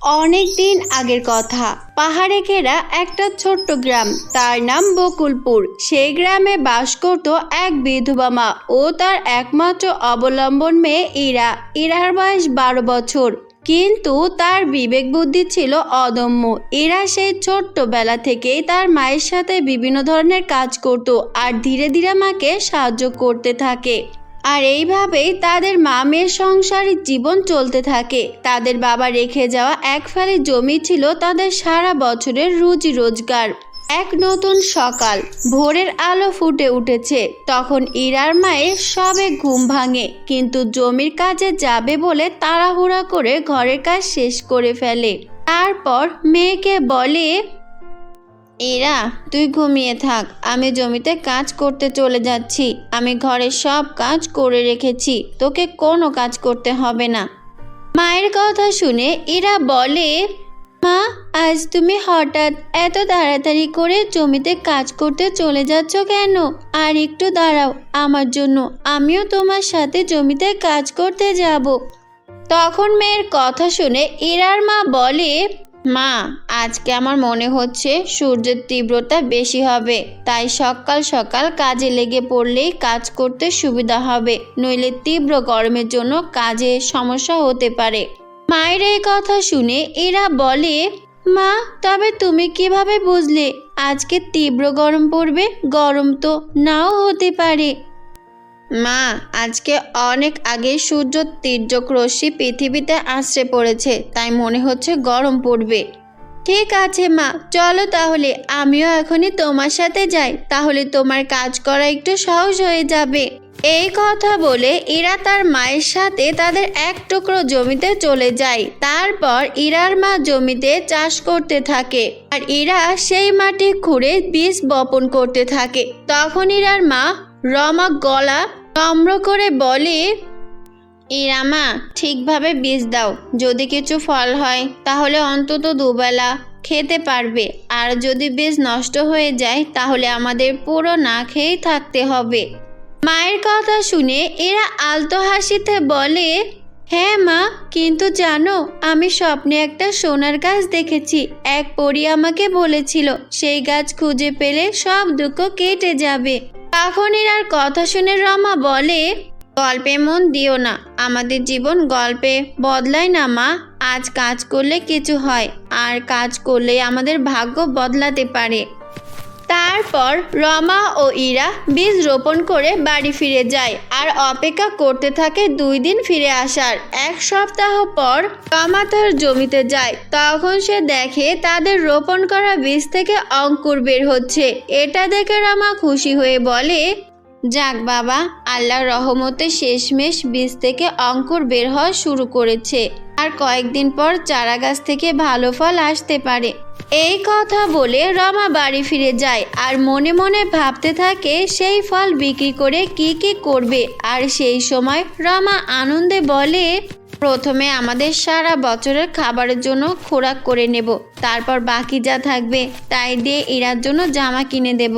অনেক দিন আগের কথা। পাহাড়ে ঘেরা একটা ছোট্ট গ্রাম, তার নাম বকুলপুর। সেই গ্রামে বাস করত এক বিধবা মা ও তার একমাত্র অবলম্বন মেয়ে ইরা। ইরার বয়স 12 বছর, কিন্তু তার বিবেক বুদ্ধি ছিল অদম্য। ইরা সেই ছোট্টবেলা থেকেই তার মায়ের সাথে বিভিন্ন ধরনের কাজ করত আর ধীরে ধীরে মাকে সাহায্য করতে থাকে। আর এইভাবেই তাদের মা মেয়ের সংসারিক জীবন চলতে থাকে। তাদের বাবা রেখে যাওয়া এক ফালি জমি ছিল তাদের সারা বছরের রুজি রোজগার। এক নতুন সকাল, ভোরের আলো ফুটে উঠেছে। তখন ইরার মায়ের সবে ঘুম ভাঙে, কিন্তু জমির কাজে যাবে বলে তাড়াহুড়া করে ঘরের কাজ শেষ করে ফেলে। তারপর মেয়েকে বলে, ইরা, তুই ঘুমিয়ে থাক, আমি জমিতে কাজ করতে চলে যাচ্ছি। আমি ঘরের সব কাজ করে রেখেছি, তোকে কোনো কাজ করতে হবে না। মায়ের কথা শুনে ইরা বলে, মা, আজ তুমি হঠাৎ এত তাড়াতাড়ি করে জমিতে কাজ করতে চলে যাচ্ছ কেন? আর একটু দাঁড়াও আমার জন্য, আমিও তোমার সাথে জমিতে কাজ করতে যাব। তখন মেয়ের কথা শুনে ইরার মা বলে, মা, আজকে আমার মনে হচ্ছে সূর্যের তীব্রতা বেশি হবে, তাই সকাল সকাল কাজে লেগে পড়লেই কাজ করতে সুবিধা হবে, নইলে তীব্র গরমের জন্য কাজে সমস্যা হতে পারে। মায়ের এই কথা শুনে এরা বলে, মা, তবে তুমি কিভাবে বুঝলে আজকে তীব্র গরম পড়বে? গরম তো নাও হতে পারে। মা, আজকে অনেক আগে সূর্যের তীর্যক রশ্মি পৃথিবীতে আছড়ে পড়েছে, তাই মনে হচ্ছে গরম পড়বে। ঠিক আছে মা, চলো তাহলে আমিও এখনই তোমার সাথে যাই, তাহলে তোমার কাজ করা একটু সহজ হয়ে যাবে। এই কথা বলে ইরা তার মায়ের সাথে তাদের এক টুকরো জমিতে চলে যায়। তারপর ইরার মা জমিতে চাষ করতে থাকে আর ইরা সেই মাটি খুঁড়ে বীজ বপন করতে থাকে। তখন ইরার মা রমা গলা নম্র করে বলে, ইরা মা, ঠিকভাবে বীজ দাও, যদি কিছু ফল হয় তাহলে অন্তত দুবেলা খেতে পারবে, আর যদি বীজ নষ্ট হয়ে যায় তাহলে আমাদের পুরো না খেয়েই থাকতে হবে। মায়ের কথা শুনে এরা আলতো হাসিতে বলে, হ্যাঁ মা, কিন্তু জানো, আমি স্বপ্নে একটা সোনার গাছ দেখেছি। এক পরী আমাকে বলেছিল সেই গাছ খুঁজে পেলে সব দুঃখ কেটে যাবে। তখন এরার কথা শুনে রমা বলে, গল্পে মন দিও না, আমাদের জীবন গল্পে বদলায় না মা। আজ কাজ করলে কিছু হয়, আর কাজ করলে আমাদের ভাগ্য বদলাতে পারে। তারপর রমা ও ইরা বীজ রোপণ করে বাড়ি ফিরে যায় আর অপেক্ষা করতে থাকে 2 দিন ফিরে আসার। 1 সপ্তাহ পর রমা তার জমিতে যায়। তখন সে দেখে তাদের রোপণ করা বীজ থেকে অঙ্কুর বের হচ্ছে। এটা দেখে রমা খুশি হয়ে বলে, যাক বাবা, আল্লাহর রহমতে শেষমেশ বীজ থেকে অঙ্কুর বের হওয়া শুরু করেছে, আর কয়েকদিন পর চারা গাছ থেকে ভালো ফল আসতে পারে। এই কথা বলে রমা বাড়ি ফিরে যায় আর মনে মনে ভাবতে থাকে সেই ফল বিক্রি করে কি কি করবে। আর সেই সময় রমা আনন্দে বলে, প্রথমে আমাদের সারা বছরের খাবারের জন্য খোরাক করে নেব, তারপর বাকি যা থাকবে তাই দিয়ে ইরার জন্য জামা কিনে দেব।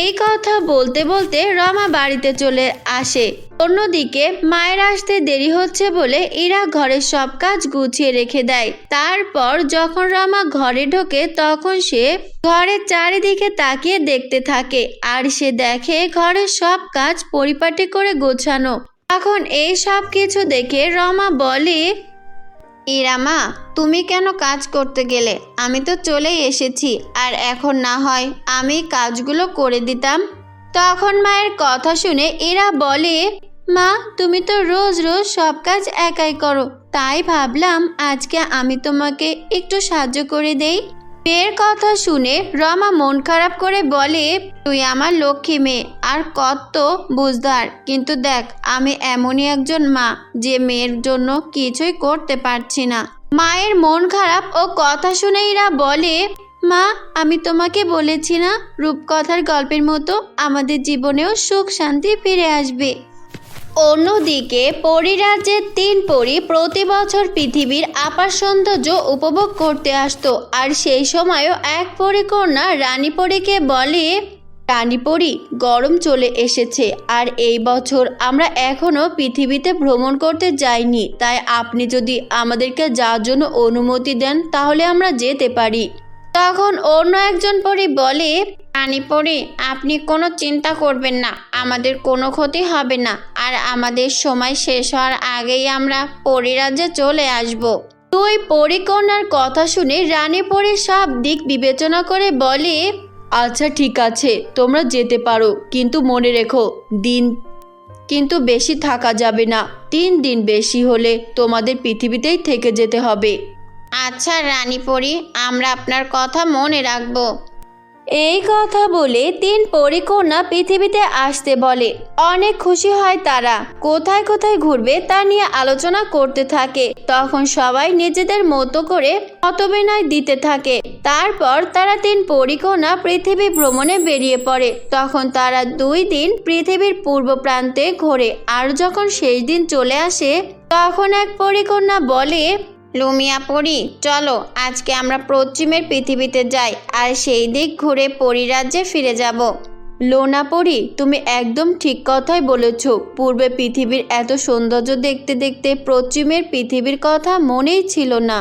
এই কথা বলতে বলতে রমা বাড়িতে চলে আসে। অন্যদিকে মায়ের আসতে দেরি হচ্ছে বলে ইরা ঘরের সব কাজ গুছিয়ে রেখে দেয়। তারপর যখন রমা ঘরে ঢোকে তখন সে ঘরের চারিদিকে তাকিয়ে দেখতে থাকে আর সে দেখে ঘরের সব কাজ পরিপাটি করে গোছানো। তখন এই সব কিছু দেখে রমা বলে, ইরা মা, তুমি কেন কাজ করতে গেলে? আমি তো চলেই এসেছি, আর এখন না হয় আমি কাজগুলো করে দিতাম। তখন মায়ের কথা শুনে ইরা বলে, মা, তুমি তো রোজ রোজ সব কাজ একাই করো, তাই ভাবলাম আজকে আমি তোমাকে একটু সাহায্য করে দেই। মেয়ের কথা শুনে রমা মন খারাপ করে বলে, তুই আমার লক্ষ্মী মেয়ে আর কত বুঝদার, কিন্তু দেখ আমি এমনই একজন মা যে মেয়ের জন্য কিছুই করতে পারছি না। মায়ের মন খারাপ ও কথা শুনে ইরা বলে, মা, আমি তোমাকে বলেছি না, রূপকথার গল্পের মতো আমাদের জীবনেও সুখ শান্তি ফিরে আসবে। অন্যদিকে পরীরাজ্যের 3 পরী প্রতি বছর পৃথিবীর আপার সৌন্দর্য উপভোগ করতে আসতো। আর সেই সময়ও এক পরীকন্যা রানী পরীকে বলে, রানীপরি, গরম চলে এসেছে আর এই বছর আমরা এখনো পৃথিবীতে ভ্রমণ করতে যাইনি, তাই আপনি যদি আমাদেরকে যাওয়ার জন্য অনুমতি দেন তাহলে আমরা যেতে পারি। তখন অন্য একজন পরী বলে, রানীপরি, আপনি কোনো চিন্তা করবেন না, আমাদের কোনো ক্ষতি হবে না, আর আমাদের সময় শেষ হওয়ার আগেই আমরা পরীরাজ্যে চলে আসব। দুই পরীকন্যার কথা শুনে রানীপরি সব দিক বিবেচনা করে বলে, আচ্ছা ঠিক আছে, তোমরা যেতে পারো, কিন্তু মনে রেখো কিন্তু বেশি থাকা যাবে না। 3 দিন বেশি হলে তোমাদের পৃথিবীতেই থেকে যেতে হবে। আচ্ছা রানীপরি, আমরা আপনার কথা মনে রাখবো। এই কথা বলে 3 পরীকন্যা পৃথিবীতে আসতে বলে। অনেক খুশি হয় তারা। কোথায় কোথায় ঘুরবে তা নিয়ে আলোচনা করতে থাকে। তখন সবাই নিজেদের মতো করে মতবিনিময় দিতে থাকে। তারপর তারা 3 পরীকন্যা পৃথিবী ভ্রমণে বেরিয়ে পড়ে। তখন তারা 2 দিন পৃথিবীর পূর্ব প্রান্তে ঘোরে। আর যখন শেষ দিন চলে আসে তখন এক পরীকন্যা বলে, লুমিয়া পরি, চলো আজকে আমরা পশ্চিমের পৃথিবীতে যাই আর সেই দিক ঘুরে পরীরাজ্যে ফিরে যাব। লোনা পরি, তুমি একদম ঠিক কথাই বলেছ। পূর্বে পৃথিবীর এত সৌন্দর্য দেখতে দেখতে পশ্চিমের পৃথিবীর কথা মনেই ছিল না।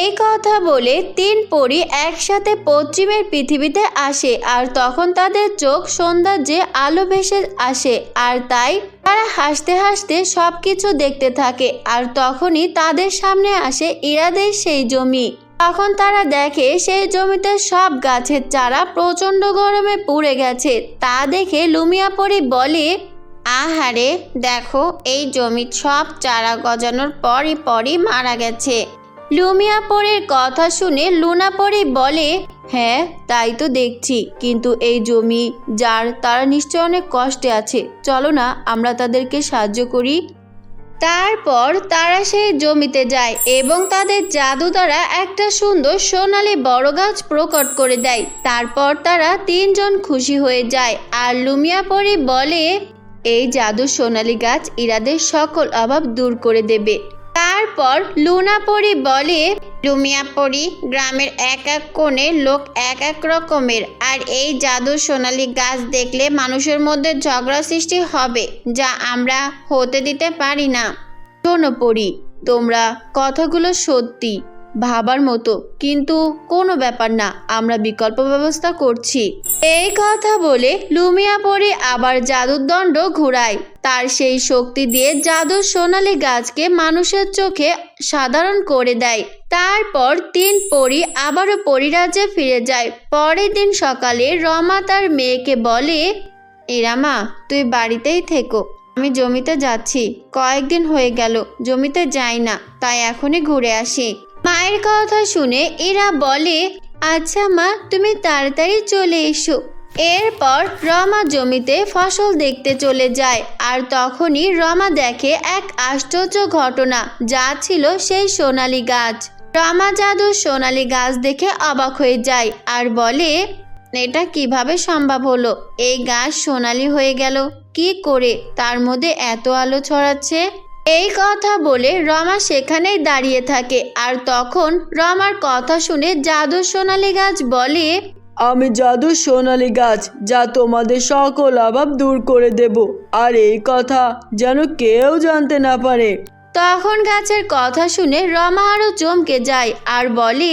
এই কথা বলে 3 পরী একসাথে পশ্চিমের পৃথিবীতে আসে আর তখন তাদের চোখ সৌন্দর্যে আলো ভেসে আসে আর তাই তারা হাসতে হাসতে সবকিছু দেখতে থাকে। আর তখনই তাদের সামনে আসে ইরাদের সেই জমি। তখন তারা দেখে সেই জমিতে সব গাছের চারা প্রচণ্ড গরমে পুড়ে গেছে। তা দেখে লুমিয়া পরি বলে, আহারে, দেখো এই জমির সব চারা গজানোর পরই মারা গেছে। লুমিয়া পরীর কথা শুনে লুনা পরি বলে, হ্যাঁ তাই তো দেখছি, কিন্তু এই জমি যার তারা নিশ্চয় অনেক কষ্টে আছে, চলো না আমরা তাদেরকে সাহায্য করি। তারপর তারা সেই জমিতে যায় এবং তাদের জাদু দ্বারা একটা সুন্দর সোনালী বড় গাছ প্রকট করে দেয়। তারপর তারা 3 জন খুশি হয়ে যায় আর লুমিয়া পরি বলে, এই জাদু সোনালী গাছ ইরাদের সকল অভাব দূর করে দেবে। তারপর লুনা পরি বলে, লুমিয়া পরি, গ্রামের এক এক কোণে লোক এক এক রকমের, আর এই জাদু সোনালী গাছ দেখলে মানুষের মধ্যে ঝগড়া সৃষ্টি হবে, যা আমরা হতে দিতে পারি না। শোনো পরি, তোমরা কথাগুলো সত্যি ভাবার মতো, কিন্তু কোনো ব্যাপার না, আমরা বিকল্প ব্যবস্থা করছি। এই কথা বলে লুমিয়া পরি আবার জাদুর দণ্ড ঘুরায়। তার সেই শক্তি দিয়ে জাদুর সোনালী গাছকে মানুষের চোখে সাধারণ করে দেয়। তারপর 3 পরী আবারও পরীরাজ্যে ফিরে যায়। পরের দিন সকালে রমা তার মেয়েকে বলে, ইরামা, তুই বাড়িতেই থেকো, আমি জমিতে যাচ্ছি, কয়েকদিন হয়ে গেল জমিতে যাই না, তাই এখনই ঘুরে আসি। মায়ের কথা শুনে ইরা বলে, আচ্ছা মা, তুমি তাড়াতাড়ি চলে এসো। এরপর রমা জমিতে ফসল দেখতে চলে যায় আর তখনই রমা দেখে এক আশ্চর্য ঘটনা, যা ছিল সেই সোনালী গাছ। রমা জাদুর সোনালী গাছ দেখে অবাক হয়ে যায় আর বলে, এটা কিভাবে সম্ভব হলো? এই গাছ সোনালী হয়ে গেল কি করে? তার মধ্যে এত আলো ছড়াচ্ছে। এই কথা বলে রমা সেখানেই দাঁড়িয়ে থাকে আর তখন রমার কথা শুনে জাদুর সোনালী গাছ বলে, আমি জাদুর সোনালী গাছ, যা তোমাদের সকল অভাব দূর করে দেব, আর এই কথা যেন কেউ জানতে না পারে। তখন গাছের কথা শুনে রমা আরো চমকে যায় আর বলে,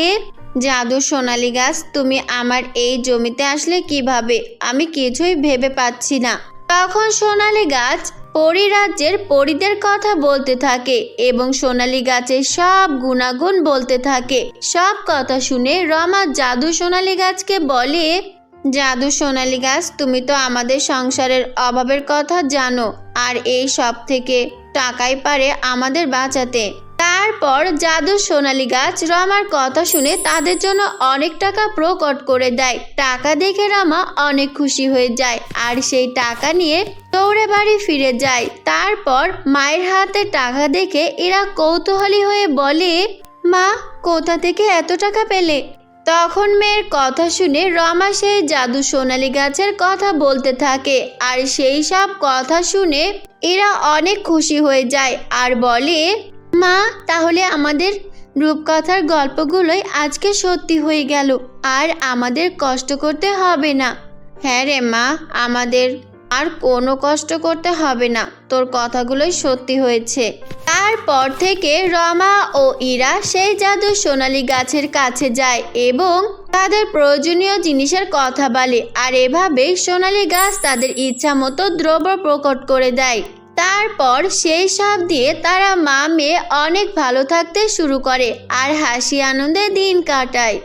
জাদুর সোনালী গাছ, তুমি আমার এই জমিতে আসলে কিভাবে? আমি কিছুই ভেবে পাচ্ছি না। তখন সোনালী গাছ পরীরাজ্যের পরীদের কথা বলতে থাকে এবং সোনালী গাছের সব গুণাগুণ বলতে থাকে। সব কথা শুনে রমা জাদু সোনালী গাছকে বলে, জাদু সোনালী গাছ, তুমি তো আমাদের সংসারের অভাবের কথা জানো, আর এই সব থেকে টাকাই পারে আমাদের বাঁচাতে। তারপর জাদু সোনালী গাছ রমার কথা শুনে তাদের জন্য অনেক টাকা প্রকট করে দেয়। টাকা দেখে রমা অনেক খুশি হয়ে যায় আর সেই টাকা নিয়ে দৌড়ে বাড়ি ফিরে যায়। তারপর মায়ের হাতে টাকা দেখে এরা কৌতূহলী হয়ে বলে, মা, কোথা থেকে এত টাকা পেলে? তখন মেয়ের কথা শুনে রমা সেই জাদু সোনালী গাছের কথা বলতে থাকে আর সেই সব কথা শুনে এরা অনেক খুশি হয়ে যায় আর বলে, মা, তাহলে আমাদের রূপকথার গল্পগুলোই আজকে সত্যি হয়ে গেল, আর আমাদের কষ্ট করতে হবে না। হ্যাঁ রে মা, আমাদের আর কোনো কষ্ট করতে হবে না, তোর কথাগুলোই সত্যি হয়েছে। তারপর থেকে রমা ও ইরা সেই জাদু সোনালী গাছের কাছে যায় এবং তাদের প্রয়োজনীয় জিনিসের কথা বলে, আর এভাবেই সোনালী গাছ তাদের ইচ্ছা মতো দ্রব্য প্রকট করে দেয়। তারপর সেই সব দিয়ে তারা মা মেয়ে অনেক ভালো থাকতে শুরু করে আর হাসি আনন্দে দিন কাটায়।